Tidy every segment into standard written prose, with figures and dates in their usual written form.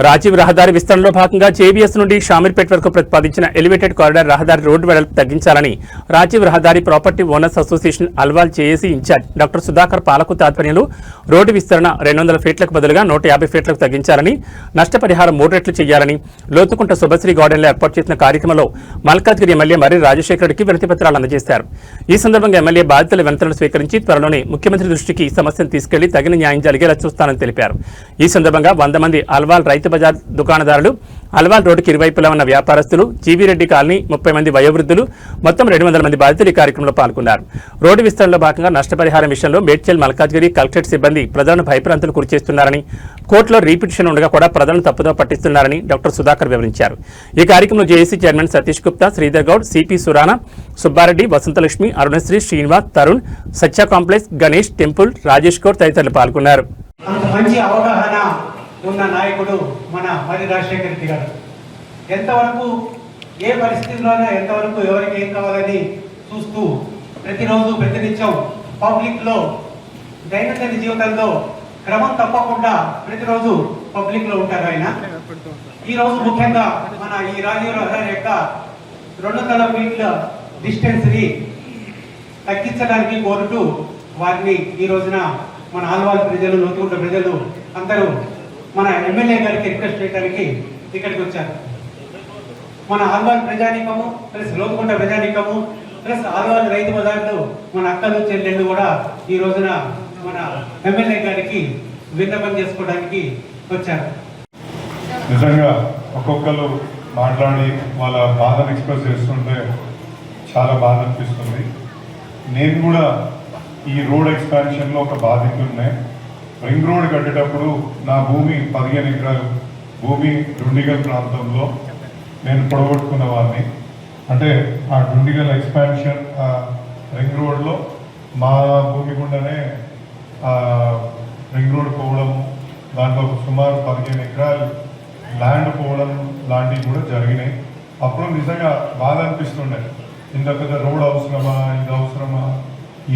రాజీవ్ రహదారి విస్తరణలో భాగంగా జేబీఎస్ నుండి షామీర్పేట్ వరకు ప్రతిపాదించిన ఎలివేటెడ్ కారిడార్ రహదారి రోడ్డు వెడల్పు తగ్గించాలని Rajiv Rahadari property owners association Alwal JAC incharge doctor Sudhakar పాలకు ఆధ్వర్యంలో రోడ్డు విస్తరణ 200 ఫీట్లకు బదులుగా 150 ఫీట్లకు తగ్గించాలని, నష్టపరిహారం 3 రెట్లు చేయాలని లోతుకుంట శుభశ్రీ గార్డెన్లో ఏర్పాటు చేసిన కార్యక్రమంలో మల్కాజ్గిరి ఎమ్మెల్యే మర్రి రాజశేఖర్కి వినతిపత్రాలు అందజేశారు. ఈ సందర్భంగా ఎమ్మెల్యే బాధితుల వినతులను స్వీకరించి త్వరలోనే ముఖ్యమంత్రి దృష్టికి ఈ సమస్యను తీసుకెళ్లి తగిన న్యాయం జరిగేలా చూస్తానని తెలిపారు. ఈ సందర్భంగా 100 మంది అల్వాల్ రైతు బజార్ దుకాణదారులు, అల్వాల్ రోడ్డుకి ఇరువైపులా ఉన్న వ్యాపారస్తులు, జీవీరెడ్డి కాలనీ 30 మంది వయోవృద్ధులు, మొత్తం 200 మంది బాధితులు ఈ కార్యక్రమంలో పాల్గొన్నారు. రోడ్డు విస్తరణలో భాగంగా నష్టపరిహారం విషయంలో మేడ్చల్, మల్కాజ్గిరి కలెక్టరేట్ సిబ్బంది ప్రజలను భయప్రాంతులు గురిచేస్తున్నారని, కోర్టులో రీపిటిషన్ ఉండగా కూడా ప్రజలను తప్పుదో పట్టిస్తున్నారని డాక్టర్ సుధాకర్ వివరించారు. ఈ కార్యక్రమంలో JAC chairman Satish Gupta, Sridhar Goud, CP Surana, Subbareddy, Vasantalakshmi, Arunasri, Srinivas, Tarun, Satya complex, Ganesh, temple, Rajesh Goud తదితరులు పాల్గొన్నారు. మంచి అవగాహన ఉన్న నాయకుడు మన మర్రి రాజశేఖర్ రెడ్డి గారు. ఎంతవరకు ఏ పరిస్థితుల్లోనే ఎంతవరకు ఎవరికి ఏం కావాలని చూస్తూ ప్రతిరోజు ప్రతినిత్యం పబ్లిక్లో దైనందిన జీవితంలో క్రమం తప్పకుండా ప్రతిరోజు పబ్లిక్లో ఉంటారు ఆయన. ఈరోజు ముఖ్యంగా మన ఈ రాజీవ్ రహదారి యొక్క 200 ఫీట్ల డిస్టెన్స్ని తగ్గించడానికి కోరుతూ వారిని ఈ రోజున మన ఆల్వాల్ ప్రజలు, లోతుగుంట ప్రజలు అందరూ మన ఎమ్మెల్యే గారికి రిక్వెస్ట్ చేయడానికి ఇక్కడికి వచ్చారు. మన ఆల్వాల్ ప్రజానీకము ప్లస్ లోతుగుంట ప్రజానీకము ప్లస్ ఆల్వాల్ రైతు బజార్లు మన అక్కలు చెల్లెళ్ళు కూడా ఈ రోజున మన ఎమ్మెల్యే గారికి విన్నపం చేసుకోవడానికి వచ్చారు. నిజంగా ఒక్కొక్కరు మాట్లాడి వాళ్ళ బాధను ఎక్స్ప్రెస్ చేస్తుంటే చాలా బాధ అనిపిస్తుంది. నేను కూడా ఈ రోడ్ ఎక్స్పాన్షన్లో ఒక బాధితున్నే. రింగ్ రోడ్ కట్టేటప్పుడు నా భూమి 15 ఎకరాలు భూమి డుండిగల్ ప్రాంతంలో నేను పొడగొట్టుకున్న వాడిని. అంటే ఆ డుండిగల్ ఎక్స్పాన్షన్ రింగ్ రోడ్లో మా భూమి గుండానే రింగ్ రోడ్ పోవడం, దాంట్లో సుమారు 15 ఎకరాలు ల్యాండ్ పోవడం లాంటివి కూడా జరిగినాయి. అప్పుడు నిజంగా బాధ అనిపిస్తుండే, ఇంత పెద్ద రోడ్ అవసరమా, ఇది అవసరమా,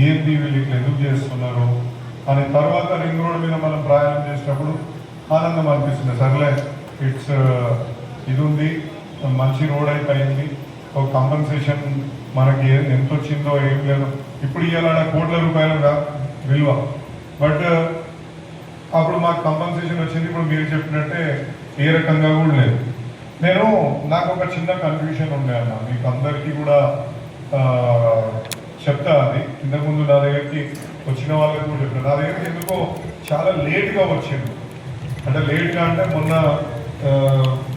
ఏంది వీళ్ళు ఇట్లా ఎందుకు చేస్తున్నారు అని. తర్వాత రింగ్ రోడ్ మీద మనం ప్రయాణం చేసినప్పుడు ఆనందం అనిపిస్తుంది. సర్లే ఇట్స్ ఇది ఉంది, మంచి రోడ్ అయిపోయింది, ఒక కంపెన్సేషన్ మనకి ఎంత వచ్చిందో ఏం లేదు. ఇప్పుడు ఇవాళ కోట్ల రూపాయల విలువ, బట్ అప్పుడు మాకు కంపెన్సేషన్ వచ్చింది. ఇప్పుడు మీరు చెప్పినట్టే ఏ రకంగా కూడా లేదు. నాకు ఒక చిన్న కన్ఫ్యూషన్ ఉండే అన్న, మీకు అందరికీ కూడా చెప్తా. అది ఇంతకుముందు నా దగ్గరికి వచ్చిన వాళ్ళకి కూడా చెప్పాను. నా దగ్గరికి ఎందుకో చాలా లేట్గా వచ్చింది. అంటే లేట్గా అంటే మొన్న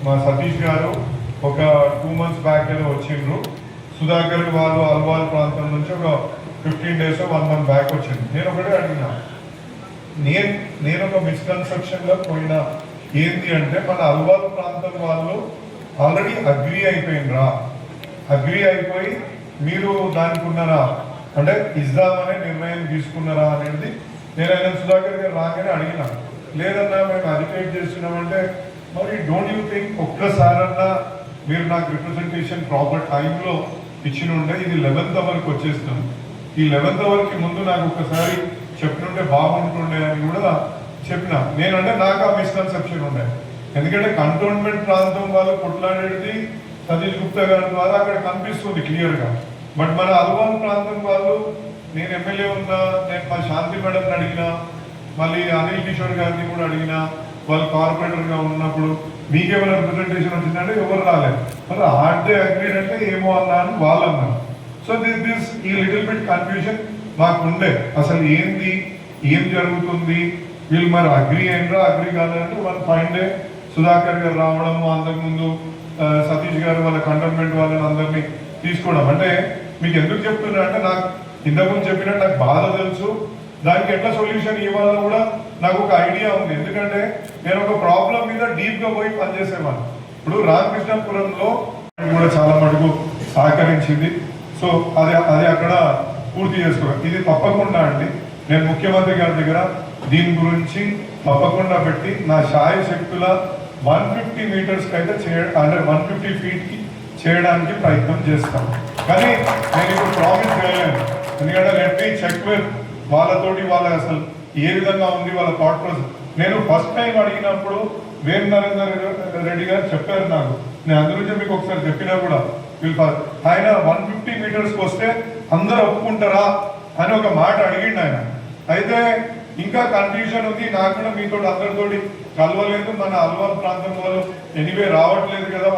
మా సతీష్ గారు ఒక 2 months బ్యాక్ ఏదో వచ్చిండ్రు. సుధాకర్ వాళ్ళు అల్వాల్ ప్రాంతం నుంచి ఒక 15 days 1 month బ్యాక్ వచ్చింది. నేను ఒకటే అడిగినా, నేను ఒక మిస్కన్సెప్షన్లో పోయినా. ఏంటి అంటే మన అల్వాల్ ప్రాంతం వాళ్ళు ఆల్రెడీ అగ్రీ అయిపోయినరా, అగ్రీ అయిపోయి మీరు దానికి ఉన్నారా అంటే ఇద్దామనే నిర్ణయం తీసుకున్నారా అనేది నేను ఆయన సుధాకర్ గారు రాగానే అడిగినా. లేదన్నా మేము అజిటేట్ చేస్తున్నామంటే, మరి డోంట్ యూ థింక్ ఒక్కసారన్నా మీరు నాకు రిప్రజెంటేషన్ ప్రాపర్ టైంలో ఇచ్చిన ఉండే, ఇది 11th అవర్కి వచ్చేస్తాం, ఈ 11th అవర్కి ముందు నాకు ఒకసారి చెప్పినుంటే బాగుంటుండే అని కూడా చెప్పిన. నేనంటే నాకు ఆ మిస్కన్సెప్షన్ ఉండే. ఎందుకంటే కంటోన్మెంట్ ప్రాంతం వాళ్ళు కొట్లాడేది సతీష్ గుప్తా గారి ద్వారా అక్కడ కనిపిస్తుంది క్లియర్గా. బట్ మన అల్వాల్ ప్రాంతం వాళ్ళు, నేను ఎమ్మెల్యే ఉన్నా, నేను మా శాంతి మేడంని అడిగినా, మళ్ళీ అనిల్ కిషోర్ గారిని కూడా అడిగినా, వాళ్ళు కార్పొరేటర్గా ఉన్నప్పుడు మీకేమైనా రిప్రజెంటేషన్ వచ్చిందంటే ఎవరు రాలేదు. మరి ఆర్డే అగ్రీడ్ అంటే ఏమో అన్నా అని వాళ్ళు అన్నారు. సో దిస్ ఈ లిటిల్ బిట్ కన్ఫ్యూజన్ మాకు ఉండే. అసలు ఏంది, ఏం జరుగుతుంది, వీళ్ళు మరి అగ్రీ అయినరా, అగ్రీ కాలేదంటే 1 fine day సుధాకర్ గారు రావడము, అంతకుముందు సతీష్ గారు వాళ్ళ కంటోన్మెంట్ వాళ్ళని అందరినీ తీసుకోవడం. అంటే మీకు ఎందుకు చెప్తున్నా అంటే, నాకు ఇంతకుముందు చెప్పినట్టు నాకు బాధ తెలుసు, దానికి ఎట్లా సొల్యూషన్ ఇవ్వాలో కూడా నాకు ఒక ఐడియా ఉంది. ఎందుకంటే నేను ఒక ప్రాబ్లం మీద డీప్గా పోయి పనిచేసేవాడిని. ఇప్పుడు రామకృష్ణపురంలో కూడా చాలా మటుకు సహకరించింది. సో అది అక్కడ పూర్తి చేసుకోవాలి. ఇది తప్పకుండా అండి, నేను ముఖ్యమంత్రి గారి దగ్గర దీని గురించి తప్పకుండా పెట్టి నా శాయశక్తుల 150 meters అయితే అంటే 150 feetకి చేయడానికి ప్రయత్నం చేస్తాను. కానీ నేను ఇప్పుడు ప్రామిస్ చేయలేను. ఎందుకంటే లెట్ మీ చెక్ విత్ వాళ్ళతోటి, వాళ్ళ అసలు ఏ విధంగా ఉంది వాళ్ళ థాట్ ప్రాసెస్. నేను ఫస్ట్ టైం అడిగినప్పుడు వేం నరేందర్ రెడ్డి గారు చెప్పారు నాకు. నేను అందుగురించి మీకు ఒకసారి చెప్పినా కూడా ఆయన 150 మీటర్స్కి వస్తే అందరు ఒప్పుకుంటారా అని ఒక మాట అడిగిండు ఆయన. అయితే ఇంకా కన్ఫ్యూజన్ ఉంది. నాకు కూడా మీతో అందరితోటి కలవలేదు. మన అల్వాల్ ప్రాంతం వాళ్ళు ఎనీవే రావట్లేదు కదా,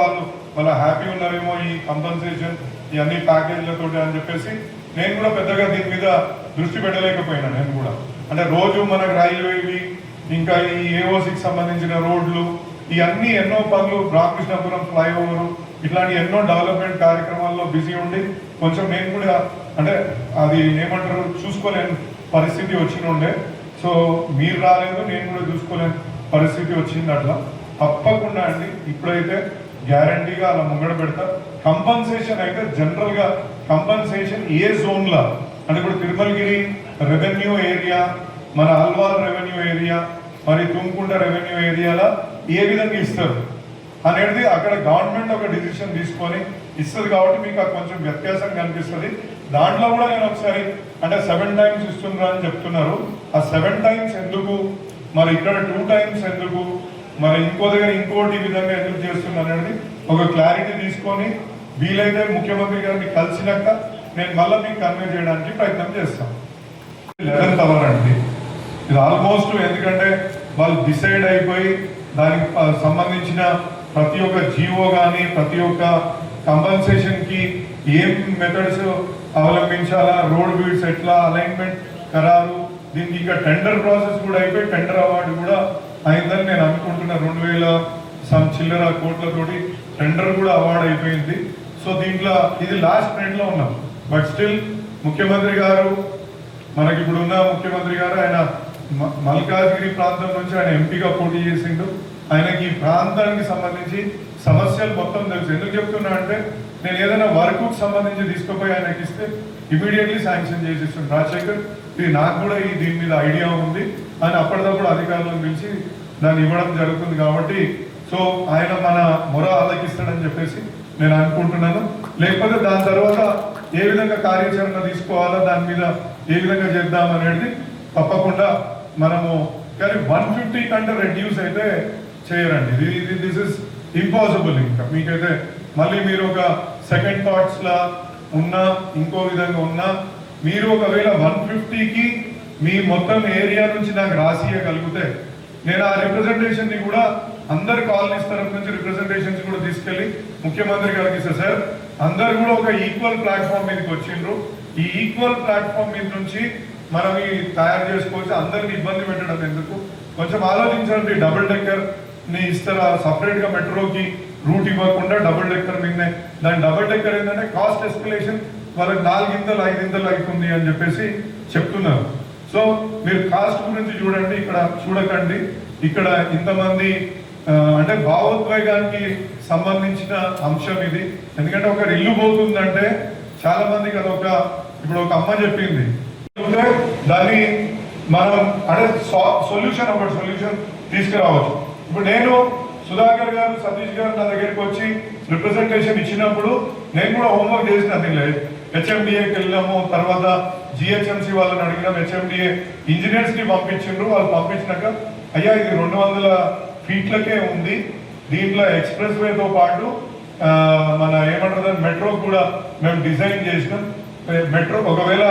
వాళ్ళ హ్యాపీ ఉన్నారేమో ఈ కంపన్సేషన్ ఈ అన్ని ప్యాకేజ్లతో అని చెప్పేసి నేను కూడా పెద్దగా దీని మీద దృష్టి పెట్టలేకపోయినా. నేను కూడా అంటే రోజు మనకు రైల్వేవి ఇంకా ఈ ఏఓసికి సంబంధించిన రోడ్లు ఇవన్నీ ఎన్నో పనులు, రామకృష్ణపురం ఫ్లైఓవర్ ఇట్లాంటి ఎన్నో డెవలప్మెంట్ కార్యక్రమాల్లో బిజీ ఉండి కొంచెం నేను కూడా అంటే అది ఏమంటారు చూసుకోలేని పరిస్థితి వచ్చినుండే. సో మీరు రాలేదు, నేను కూడా చూసుకోలేని పరిస్థితి వచ్చింది. అట్లా తప్పకుండా అండి ఇప్పుడైతే గ్యారంటీగా అలా ముంగడ పెడతా. కంపన్సేషన్ అయితే జనరల్గా కంపన్సేషన్ ఏ జోన్లో అంటే ఇప్పుడు తిరుమలగిరి రెవెన్యూ ఏరియా, మన అల్వాల్ రెవెన్యూ ఏరియా, మరి తుమ్కుంట రెవెన్యూ ఏరియాలో ఏ విధంగా ఇస్తారు అనేది అక్కడ గవర్నమెంట్ ఒక డిసిషన్ తీసుకొని ఇస్తుంది. కాబట్టి మీకు కొంచెం వ్యత్యాసం కనిపిస్తుంది. దాంట్లో కూడా నేను ఒకసారి అంటే 7 times ఇస్తున్నారు అని చెప్తున్నారు. ఆ 7 times ఎందుకు, మరి ఇక్కడ 2 times ఎందుకు, మరి ఇంకో దగ్గర ఇంకోటి విధంగా ఎందుకు చేస్తున్నారు అనేది ఒక క్లారిటీ తీసుకొని వీలైతే ముఖ్యమంత్రి గారిని కలిసినాక నేను మళ్ళీ మీకు కన్వే చేయడానికి ప్రయత్నం చేస్తాను. 11th hour అండి ఇది ఆల్మోస్ట్. ఎందుకంటే వాళ్ళు డిసైడ్ అయిపోయి దానికి సంబంధించిన ప్రతి ఒక్క జీవో కానీ ప్రతి ఒక్క కంపన్సేషన్కి ఏం మెథడ్స్ అవలంబించాలా, రోడ్ బీడ్స్ ఎట్లా, అలైన్మెంట్ ఖరారు, దీనికి ఇంకా టెండర్ ప్రాసెస్ కూడా అయిపోయి టెండర్ అవార్డు కూడా అయిందని నేను అనుకుంటున్నా. 2000 చిల్లర కోట్లతోటి టెండర్ కూడా అవార్డు అయిపోయింది. సో దీంట్లో ఇది లాస్ట్ ట్రెండ్లో ఉన్నాం. బట్ స్టిల్ ముఖ్యమంత్రి గారు మనకి ఇప్పుడు ఉన్న ముఖ్యమంత్రి గారు ఆయన మల్కాజ్గిరి ప్రాంతం నుంచి ఆయన ఎంపీగా పోటీ చేసిండు. ఆయనకి ఈ ప్రాంతానికి సంబంధించి సమస్యలు మొత్తం తెలుసు. ఎందుకు చెప్తున్నా అంటే నేను ఏదైనా వర్క్కు సంబంధించి తీసుకుపోయి ఆయనకి ఇస్తే ఇమీడియట్లీ శాంక్షన్ చేసిస్తుండే రాజశేఖర్, ఇది నాకు కూడా దీని మీద ఐడియా ఉంది అని అప్పటిదప్పుడు అధికారులను పిలిచి దాన్ని ఇవ్వడం జరుగుతుంది. కాబట్టి సో ఆయన మన మొర ఆలకిస్తాడని చెప్పేసి నేను అనుకుంటున్నాను. లేకపోతే దాని తర్వాత ఏ విధంగా కార్యాచరణ తీసుకోవాలో దాని మీద ఏ విధంగా చేద్దాం అనేది తప్పకుండా మనము. కానీ 150 కంటే రెడ్యూస్ అయితే చేయరండి. This is impossible. ఇంకా మీకైతే మళ్ళీ మీరు ఒక సెకండ్ థాట్స్లా ఉన్నా ఇంకో విధంగా ఉన్నా మీరు ఒకవేళ 150కి మీ మొత్తం ఏరియా నుంచి నాకు రాసియగలిగితే నేను ఆ రిప్రజెంటేషన్ని కూడా అందరు కాలనీస్ తరఫు నుంచి రిప్రజెంటేషన్స్ కూడా తీసుకెళ్ళి ముఖ్యమంత్రి గారికి ఇస్తే సార్ అందరు కూడా ఒక ఈక్వల్ ప్లాట్ఫామ్ మీదకి వచ్చిండ్రు. ఈ ఈక్వల్ ప్లాట్ఫామ్ మీద నుంచి మనం తయారు చేసుకోవచ్చు. అందరిని ఇబ్బంది పెట్టడం ఎందుకు, కొంచెం ఆలోచించండి. డబుల్ డెక్కర్ ని ఇస్తారా, సపరేట్ గా మెట్రోకి రూట్ ఇవ్వకుండా డబుల్ డెక్కర్ మీదనే. దాని డబుల్ డెక్కర్ ఏంటంటే కాస్ట్ ఎస్కలేషన్ వాళ్ళకి 4 ఇంతలు 5 ఇంతలు అవుతుంది అని చెప్పేసి చెప్తున్నారు. సో మీరు కాస్ట్ గురించి చూడండి, ఇక్కడ చూడకండి. ఇక్కడ ఇంతమంది అంటే భావోద్వేగానికి సంబంధించిన అంశం ఇది. ఎందుకంటే ఒకరు ఇల్లు పోతుందంటే చాలా మందికి అదొక, ఇప్పుడు ఒక అమ్మ చెప్పింది దాన్ని మనం అంటే సొల్యూషన్ ఒకటి సొల్యూషన్ తీసుకురావచ్చు. ఇప్పుడు నేను సుధాకర్ గారు సతీష్ గారు నా దగ్గరికి వచ్చి రిప్రజెంటేషన్ ఇచ్చినప్పుడు నేను కూడా హోంవర్క్ చేసిన. హెచ్ఎండిఏకి వెళ్ళినాము, తర్వాత జిహెచ్ఎంసీ వాళ్ళని అడిగినాం, హెచ్ఎండిఏ ఇంజనీర్స్ ని పంపించిండ్రు. వాళ్ళు పంపించినాక అయ్యా ఇది 200 ఫీట్లకే ఉంది, దీంట్లో ఎక్స్ప్రెస్ వేతో పాటు మన ఏమంటారు మెట్రో కూడా మేము డిజైన్ చేసినాం. మెట్రో ఒకవేళ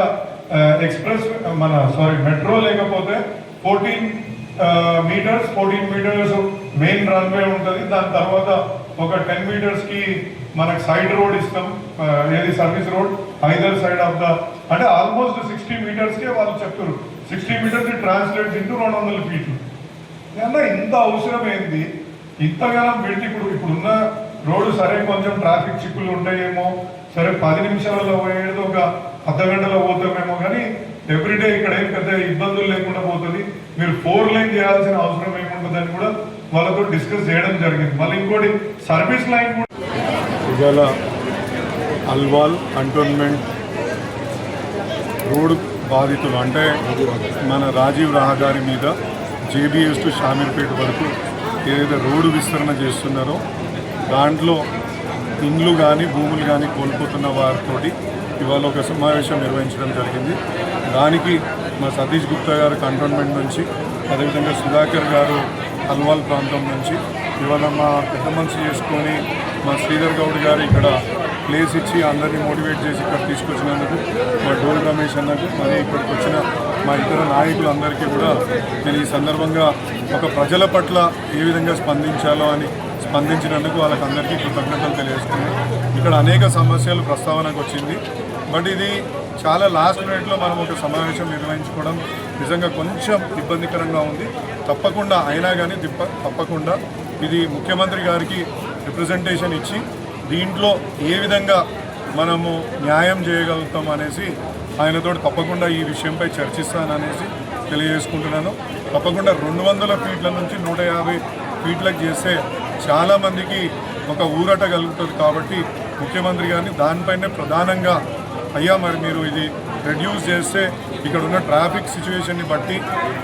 ఎక్స్ప్రెస్ మెట్రో లేకపోతే 14 మీటర్స్ మెయిన్ రన్వే ఉంటుంది. దాని తర్వాత ఒక 10 meters కి మనకు సైడ్ రోడ్ ఇస్తాం, ఏది service road either side of the, అంటే ఆల్మోస్ట్ 60 meters కే వాళ్ళు చెప్తారు. 60 meters ట్రాన్స్లేట్ ఇంటూ 200 feet. అన్నా ఇంత అవసరం ఏంది, ఇంతగానం పెడితే ఇప్పుడున్న రోడ్డు సరే కొంచెం ట్రాఫిక్ చిక్కులు ఉంటాయేమో, సరే 10 నిమిషాలలో పోయేది ఒక అర్ధ గంటలో పోతామేమో, కానీ ఎవ్రీడే ఇక్కడ ఏం పెద్ద ఇబ్బందులు లేకుండా పోతుంది. మీరు 4 lane చేయాల్సిన అవసరం ఏముంటుందని కూడా వాళ్ళతో డిస్కస్ చేయడం జరిగింది. మళ్ళీ ఇంకోటి సర్వీస్ లైన్ కూడా ఇవాళ అల్వాల్ కంటోన్మెంట్ రోడ్ బాధితులు అంటే మన రాజీవ్ రహదారి మీద జేబీఎస్ టు షామీర్పేట వరకు ఏదైతే రోడ్డు విస్తరణ చేస్తున్నారో దాంట్లో ఇండ్లు కానీ భూములు కానీ కోల్పోతున్న వారితోటి ఇవాళ ఒక సమావేశం నిర్వహించడం జరిగింది. దానికి మా సతీష్ గుప్తా గారు కంటోన్మెంట్ నుంచి, అదేవిధంగా సుధాకర్ గారు అల్వాల్ ప్రాంతం నుంచి. ఇవాళ మా పెద్ద మనిషి చేసుకొని మా శ్రీధర్ గౌడ్ గారు ఇక్కడ ప్లేస్ ఇచ్చి అందరినీ మోటివేట్ చేసి ఇక్కడ తీసుకొచ్చినందుకు మా డోల్ రమేష్ అన్నకు, మరి ఇక్కడికి వచ్చిన మా ఇతర నాయకులందరికీ కూడా నేను ఈ సందర్భంగా ఒక ప్రజల పట్ల ఏ విధంగా స్పందించాలో అని స్పందించినందుకు వాళ్ళకందరికీ కృతజ్ఞతలు తెలియజేస్తున్నాను. ఇక్కడ అనేక సమస్యలు ప్రస్తావనకు వచ్చింది, బట్ ఇది చాలా లాస్ట్ మినిట్లో మనం ఒక సమావేశం నిర్వహించుకోవడం నిజంగా కొంచెం ఇబ్బందికరంగా ఉంది. తప్పకుండా అయినా కానీ తప్పకుండా ఇది ముఖ్యమంత్రి గారికి రిప్రజెంటేషన్ ఇచ్చి దీంట్లో ఏ విధంగా మనము న్యాయం చేయగలుగుతాం అనేసి ఆయనతో తప్పకుండా ఈ విషయంపై చర్చిస్తాననేసి తెలియజేసుకుంటున్నాను. తప్పకుండా 200 ఫీట్ల నుంచి 150 ఫీట్లకు చేస్తే చాలామందికి ఒక ఊరట కలుగుతుంది. కాబట్టి ముఖ్యమంత్రి గారిని దానిపైనే ప్రధానంగా అయ్యా మరి మీరు ఇది రెడ్యూస్ చేస్తే ఇక్కడ ఉన్న ట్రాఫిక్ సిచ్యువేషన్ని బట్టి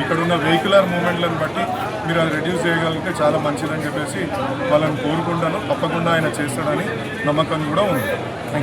ఇక్కడ ఉన్న వెహికులర్ మూమెంట్లను బట్టి మీరు అది రెడ్యూస్ చేయగలిగితే చాలా మంచిదని చెప్పేసి వాళ్ళని కోరుకుంటాను. తప్పకుండా ఆయన చేస్తాడని నమ్మకం కూడా ఉంది. థ్యాంక్